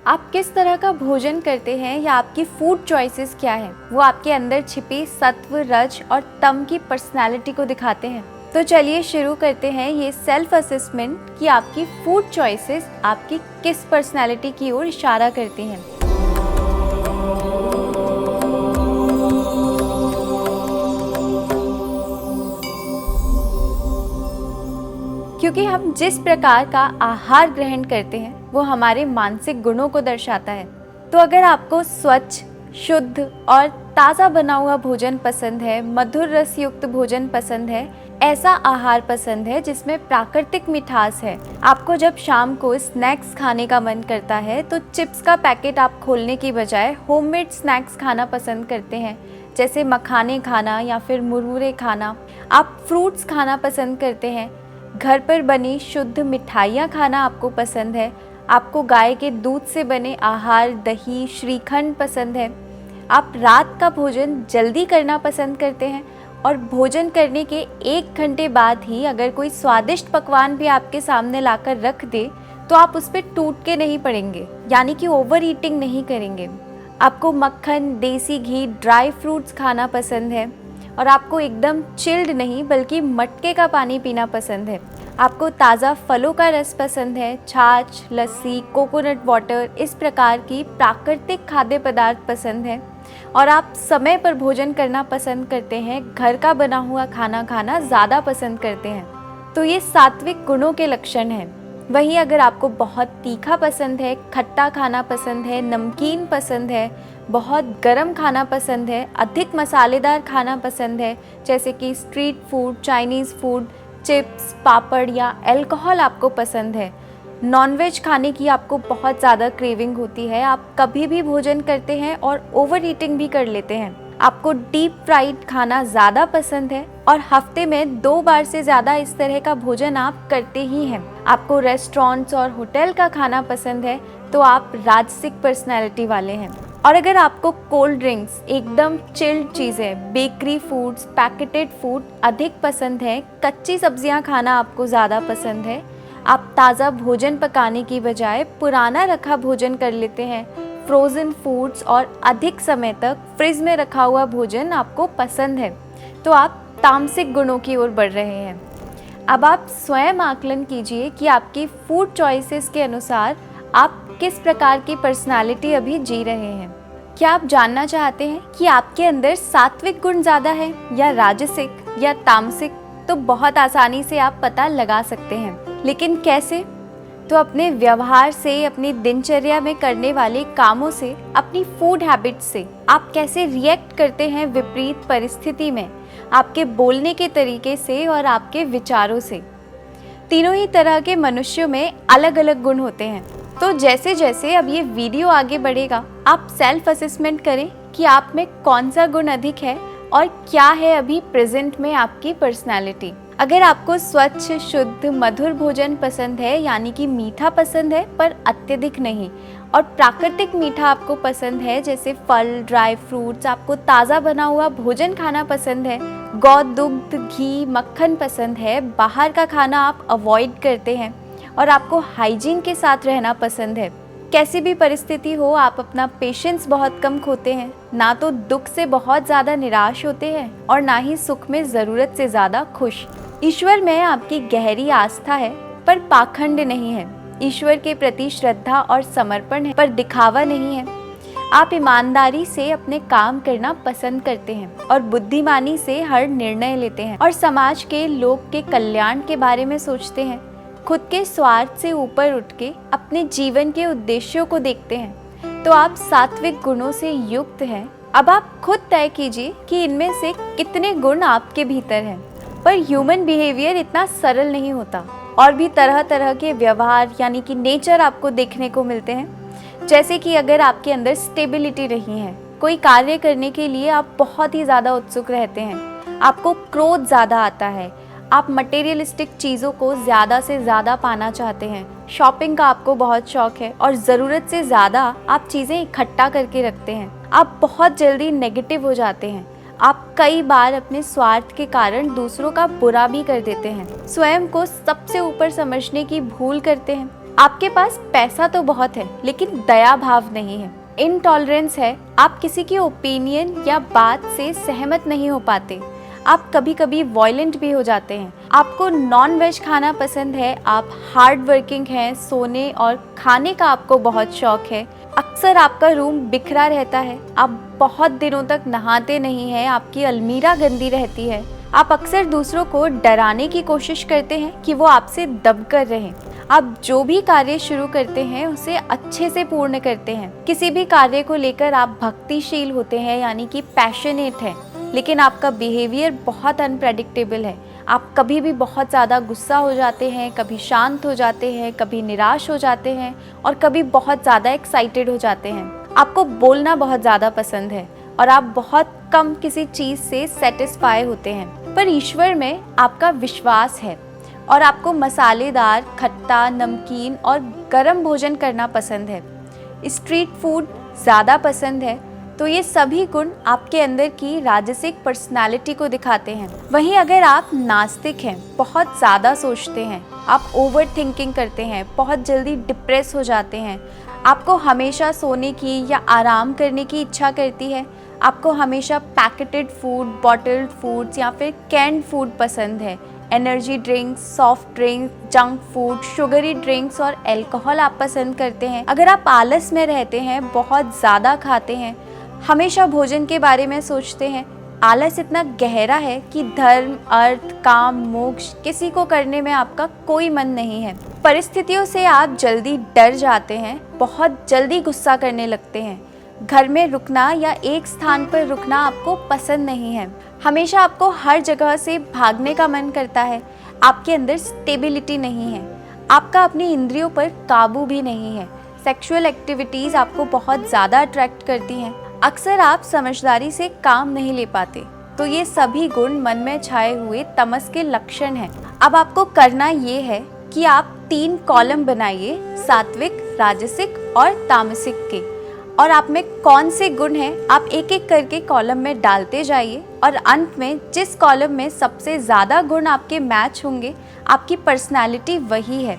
आप किस तरह का भोजन करते हैं या आपकी फूड चॉइसेस क्या है, वो आपके अंदर छिपी सत्व, रज और तम की पर्सनालिटी को दिखाते हैं। तो चलिए शुरू करते हैं ये सेल्फ असेसमेंट कि आपकी फूड चॉइसेस आपकी किस पर्सनालिटी की ओर इशारा करती हैं। क्योंकि हम जिस प्रकार का आहार ग्रहण करते हैं वो हमारे मानसिक गुणों को दर्शाता है। तो अगर आपको स्वच्छ, शुद्ध और ताज़ा बना हुआ भोजन पसंद है, मधुर रस युक्त भोजन पसंद है, ऐसा आहार पसंद है जिसमें प्राकृतिक मिठास है, आपको जब शाम को स्नैक्स खाने का मन करता है तो चिप्स का पैकेट आप खोलने की बजाय होममेड स्नैक्स खाना पसंद करते हैं, जैसे मखाने खाना या फिर मुरमुरे खाना। आप फ्रूट्स खाना पसंद करते हैं, घर पर बनी शुद्ध मिठाइयाँ खाना आपको पसंद है, आपको गाय के दूध से बने आहार, दही, श्रीखंड पसंद है। आप रात का भोजन जल्दी करना पसंद करते हैं और भोजन करने के 1 घंटे बाद ही अगर कोई स्वादिष्ट पकवान भी आपके सामने लाकर रख दे तो आप उस पर टूट के नहीं पड़ेंगे, यानी कि ओवर ईटिंग नहीं करेंगे। आपको मक्खन, देसी घी, ड्राई फ्रूट्स खाना पसंद है और आपको एकदम चिल्ड नहीं बल्कि मटके का पानी पीना पसंद है। आपको ताज़ा फलों का रस पसंद है, छाछ, लस्सी, कोकोनट वाटर, इस प्रकार की प्राकृतिक खाद्य पदार्थ पसंद है और आप समय पर भोजन करना पसंद करते हैं, घर का बना हुआ खाना खाना ज़्यादा पसंद करते हैं। तो ये सात्विक गुणों के लक्षण हैं। वहीं अगर आपको बहुत तीखा पसंद है, खट्टा खाना पसंद है, नमकीन पसंद है, बहुत गरम खाना पसंद है, अधिक मसालेदार खाना पसंद है, जैसे कि street food, Chinese food, chips, papad या अल्कोहल आपको पसंद है, नॉनवेज खाने की आपको बहुत ज़्यादा क्रेविंग होती है, आप कभी भी भोजन करते हैं और ओवर ईटिंग भी कर लेते हैं, आपको डीप फ्राइड खाना ज़्यादा पसंद है और हफ्ते में 2 बार से ज़्यादा इस तरह का भोजन आप करते ही हैं, आपको रेस्टोरेंट्स और होटल का खाना पसंद है, तो आप राजसिक पर्सनैलिटी वाले हैं। और अगर आपको कोल्ड ड्रिंक्स, एकदम चिल्ड चीज़ें, बेकरी फूड्स, पैकेटेड फूड अधिक पसंद है, कच्ची सब्जियां खाना आपको ज़्यादा पसंद है, आप ताज़ा भोजन पकाने की बजाय पुराना रखा भोजन कर लेते हैं, फ्रोज़न फूड्स और अधिक समय तक फ्रिज में रखा हुआ भोजन आपको पसंद है, तो आप तामसिक गुणों की ओर बढ़ रहे हैं। अब आप स्वयं आकलन कीजिए कि आपकी फूड चॉइसेस के अनुसार आप किस प्रकार की पर्सनालिटी अभी जी रहे हैं। क्या आप जानना चाहते हैं कि आपके अंदर सात्विक गुण ज़्यादा है या राजसिक या तामसिक? तो बहुत आसानी से आप पता लगा सकते हैं, लेकिन कैसे? तो अपने व्यवहार से, अपनी दिनचर्या में करने वाले कामों से, अपनी फूड हैबिट्स से आप कैसे रिएक्ट करते हैं विपरीत परिस्थिति में, आपके बोलने के तरीके से और आपके विचारों से। तीनों ही तरह के मनुष्यों में अलग अलग गुण होते हैं। तो जैसे जैसे अब ये वीडियो आगे बढ़ेगा, आप सेल्फ असेसमेंट करें कि आप में कौन सा गुण अधिक है और क्या है अभी प्रेजेंट में आपकी पर्सनालिटी। अगर आपको स्वच्छ, शुद्ध, मधुर भोजन पसंद है, यानी कि मीठा पसंद है पर अत्यधिक नहीं, और प्राकृतिक मीठा आपको पसंद है, जैसे फल, ड्राई फ्रूट्स, आपको ताज़ा बना हुआ भोजन खाना पसंद है, गौ दुग्ध, घी, मक्खन पसंद है, बाहर का खाना आप अवॉइड करते हैं और आपको हाइजीन के साथ रहना पसंद है, कैसी भी परिस्थिति हो आप अपना पेशेंस बहुत कम खोते हैं, ना तो दुख से बहुत ज़्यादा निराश होते हैं और ना ही सुख में ज़रूरत से ज़्यादा खुश। ईश्वर में आपकी गहरी आस्था है पर पाखंड नहीं है, ईश्वर के प्रति श्रद्धा और समर्पण है पर दिखावा नहीं है। आप ईमानदारी से अपने काम करना पसंद करते हैं और बुद्धिमानी से हर निर्णय लेते हैं और समाज के लोग के कल्याण के बारे में सोचते हैं, खुद के स्वार्थ से ऊपर उठ के अपने जीवन के उद्देश्यों को देखते हैं। तो आप सात्विक गुणों से युक्त हैं। अब आप खुद तय कीजिए कि इनमें से कितने गुण आपके भीतर हैं। पर ह्यूमन बिहेवियर इतना सरल नहीं होता और भी तरह तरह के व्यवहार, यानी कि नेचर आपको देखने को मिलते हैं। जैसे कि अगर आपके अंदर स्टेबिलिटी नहीं है, कोई कार्य करने के लिए आप बहुत ही ज़्यादा उत्सुक रहते हैं, आपको क्रोध ज़्यादा आता है, आप मटेरियलिस्टिक चीज़ों को ज़्यादा से ज़्यादा पाना चाहते हैं, शॉपिंग का आपको बहुत शौक है और ज़रूरत से ज़्यादा आप चीज़ें इकट्ठा करके रखते हैं, आप बहुत जल्दी नेगेटिव हो जाते हैं, आप कई बार अपने स्वार्थ के कारण दूसरों का बुरा भी कर देते हैं, स्वयं को सबसे ऊपर समझने की भूल करते हैं, आपके पास पैसा तो बहुत है लेकिन दया भाव नहीं है। इनटॉलरेंस है, आप किसी की ओपिनियन या बात से सहमत नहीं हो पाते। आप कभी कभी वॉयलेंट भी हो जाते हैं। आपको नॉन वेज खाना पसंद है, आप हार्ड वर्किंग हैं, सोने और खाने का आपको बहुत शौक है। अक्सर आपका रूम बिखरा रहता है, आप बहुत दिनों तक नहाते नहीं हैं, आपकी अलमीरा गंदी रहती है। आप अक्सर दूसरों को डराने की कोशिश करते हैं कि वो आपसे दब कर रहें। आप जो भी कार्य शुरू करते हैं उसे अच्छे से पूर्ण करते हैं। किसी भी कार्य को लेकर आप भक्तिशील होते हैं, यानी कि पैशनेट हैं, लेकिन आपका बिहेवियर बहुत अनप्रेडिक्टेबल है। आप कभी भी बहुत ज़्यादा गुस्सा हो जाते हैं, कभी शांत हो जाते हैं, कभी निराश हो जाते हैं और कभी बहुत ज़्यादा एक्साइटेड हो जाते हैं। आपको बोलना बहुत ज़्यादा पसंद है और आप बहुत कम किसी चीज़ से सेटिस्फाई होते हैं। पर ईश्वर में आपका विश्वास है और आपको मसालेदार, खट्टा, नमकीन और गर्म भोजन करना पसंद है। स्ट्रीट फूड ज़्यादा पसंद है। तो ये सभी गुण आपके अंदर की राजसिक पर्सनालिटी को दिखाते हैं। वहीं अगर आप नास्तिक हैं, बहुत ज़्यादा सोचते हैं, आप ओवर थिंकिंग करते हैं, बहुत जल्दी डिप्रेस हो जाते हैं, आपको हमेशा सोने की या आराम करने की इच्छा करती है, आपको हमेशा पैकेटेड फूड, बॉटल्ड फूड्स या फिर कैंड फूड पसंद है, energy drinks, soft drinks, junk food, sugary drinks और अल्कोहल आप पसंद करते हैं। अगर आप आलस में रहते हैं, बहुत ज़्यादा खाते हैं, हमेशा भोजन के बारे में सोचते हैं, आलस इतना गहरा है कि धर्म, अर्थ, काम, मोक्ष किसी को करने में आपका कोई मन नहीं है। परिस्थितियों से आप जल्दी डर जाते हैं, बहुत जल्दी गुस्सा करने लगते हैं। घर में रुकना या एक स्थान पर रुकना आपको पसंद नहीं है। हमेशा आपको हर जगह से भागने का मन करता है। आपके अंदर स्टेबिलिटी नहीं है। आपका अपनी इंद्रियों पर काबू भी नहीं है। सेक्सुअल एक्टिविटीज़ आपको बहुत ज़्यादा अट्रैक्ट करती हैं। अक्सर आप समझदारी से काम नहीं ले पाते। तो ये सभी गुण मन में छाए हुए तमस के लक्षण हैं। अब आपको करना ये है कि आप 3 कॉलम बनाइए, सात्विक, राजसिक और तामसिक के, और आप में कौन से गुण हैं आप एक एक करके कॉलम में डालते जाइए और अंत में जिस कॉलम में सबसे ज़्यादा गुण आपके मैच होंगे, आपकी पर्सनालिटी वही है।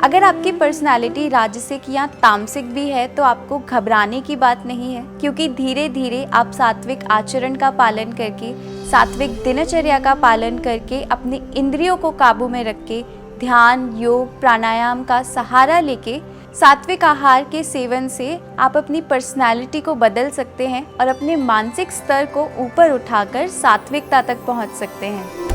अगर आपकी पर्सनालिटी राजसिक या तामसिक भी है तो आपको घबराने की बात नहीं है, क्योंकि धीरे धीरे आप सात्विक आचरण का पालन करके, सात्विक दिनचर्या का पालन करके, अपनी इंद्रियों को काबू में रख के, ध्यान, योग, प्राणायाम का सहारा लेके, सात्विक आहार के सेवन से आप अपनी पर्सनालिटी को बदल सकते हैं और अपने मानसिक स्तर को ऊपर उठाकर सात्विकता तक पहुंच सकते हैं।